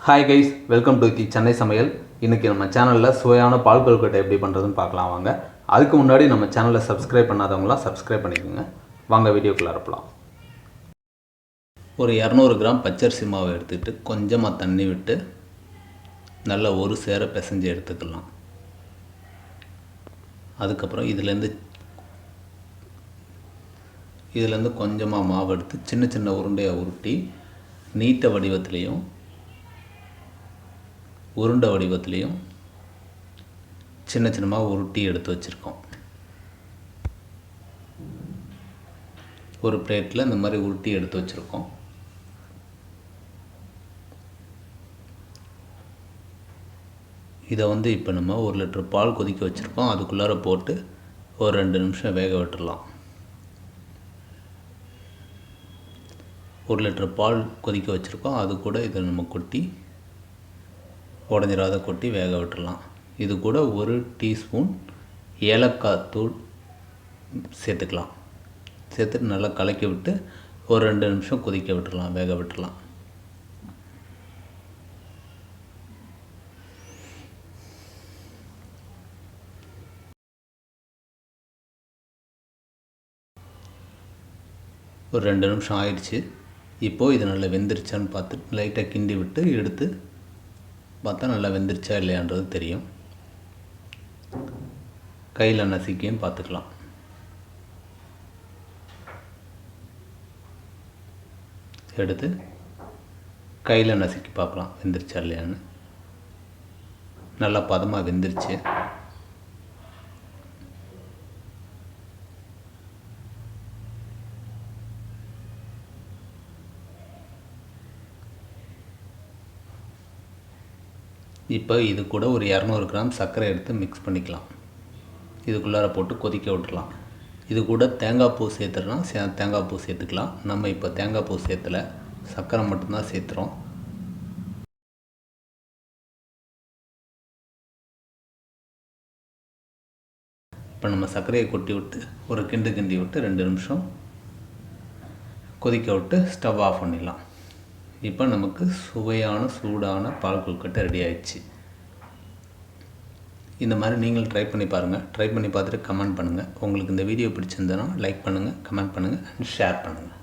Hi guys, welcome to the Chennai சமையல். இன்றைக்கி நம்ம சேனலில் சுவையான பால் கொழுக்கட்டை எப்படி பண்ணுறதுன்னு பார்க்கலாம் வாங்க. அதுக்கு முன்னாடி நம்ம சேனலை சப்ஸ்கிரைப் பண்ணாதவங்களாம் சப்ஸ்கிரைப் பண்ணிக்கோங்க. வாங்க வீடியோக்குள்ளே இருப்பலாம். ஒரு 200 கிராம் பச்சரிசி மாவை எடுத்துக்கிட்டு கொஞ்சமாக தண்ணி விட்டு நல்லா ஒரு சேர பிசைஞ்சு எடுத்துக்கலாம். அதுக்கப்புறம் இதுலேருந்து கொஞ்சமாக மாவு எடுத்து சின்ன சின்ன உருண்டையாக உருட்டி நீட்ட வடிவத்துலேயும் உருண்டை வடிவத்துலேயும் சின்ன சின்னமாக உருட்டி எடுத்து வச்சுருக்கோம். ஒரு பிளேட்டில் இந்த மாதிரி உருட்டி எடுத்து வச்சுருக்கோம். இதை இப்போ நம்ம 1 லிட்டர் பால் கொதிக்க வச்சுருக்கோம். அதுக்குள்ளார போட்டு ஒரு 2 நிமிஷம் வேக விட்டுடலாம். 1 லிட்டர் பால் கொதிக்க வச்சுருக்கோம். அது கூட இதை நம்ம கொட்டி உடஞ்சிராத கொட்டி வேக விட்டுடலாம். இது கூட 1 டீஸ்பூன் ஏலக்காய் தூள் சேர்த்துக்கலாம். சேர்த்துட்டு நல்லா கலக்கி விட்டு ஒரு 2 நிமிஷம் கொதிக்க விட்டுடலாம், வேக விட்டுடலாம். ஒரு 2 நிமிஷம் ஆயிடுச்சு. இப்போது இது நல்லா வெந்துருச்சான்னு பார்த்துட்டு லைட்டாக கிண்டி விட்டு எடுத்து பார்த்தா நல்லா வெந்துருச்சா இல்லையான்றது தெரியும். கையில் நசுக்கியும் பார்த்துக்கலாம். எடுத்து கையில் நசுக்கி பார்க்கலாம் வெந்துருச்சா இல்லையான்னு. நல்லா பதமாக வெந்துருச்சு. இப்போ இது கூட ஒரு 200 கிராம் சர்க்கரை எடுத்து மிக்ஸ் பண்ணிக்கலாம். இதுக்குள்ளார போட்டு கொதிக்க விட்டுடலாம். இது கூட தேங்காய் பூ சேர்த்துறோன்னா தேங்காய் பூ சேர்த்துக்கலாம். நம்ம இப்போ தேங்காய் பூ சேர்த்தலை, சர்க்கரை மட்டும்தான் சேர்த்துறோம். இப்போ நம்ம சர்க்கரையை கொட்டி விட்டு ஒரு கிண்டி விட்டு 2 நிமிஷம் கொதிக்க விட்டு ஸ்டவ் ஆஃப் பண்ணிடலாம். இப்போ நமக்கு சுவையான சூடான பால் கொழுக்கட்டை ரெடி ஆயிடுச்சு. இந்த மாதிரி நீங்களும் ட்ரை பண்ணி பாருங்கள். ட்ரை பண்ணி பார்த்துட்டு கமெண்ட் பண்ணுங்கள். உங்களுக்கு இந்த வீடியோ பிடிச்சிருந்ததுன்னா லைக் பண்ணுங்கள், கமெண்ட் பண்ணுங்கள் அண்ட் ஷேர் பண்ணுங்கள்.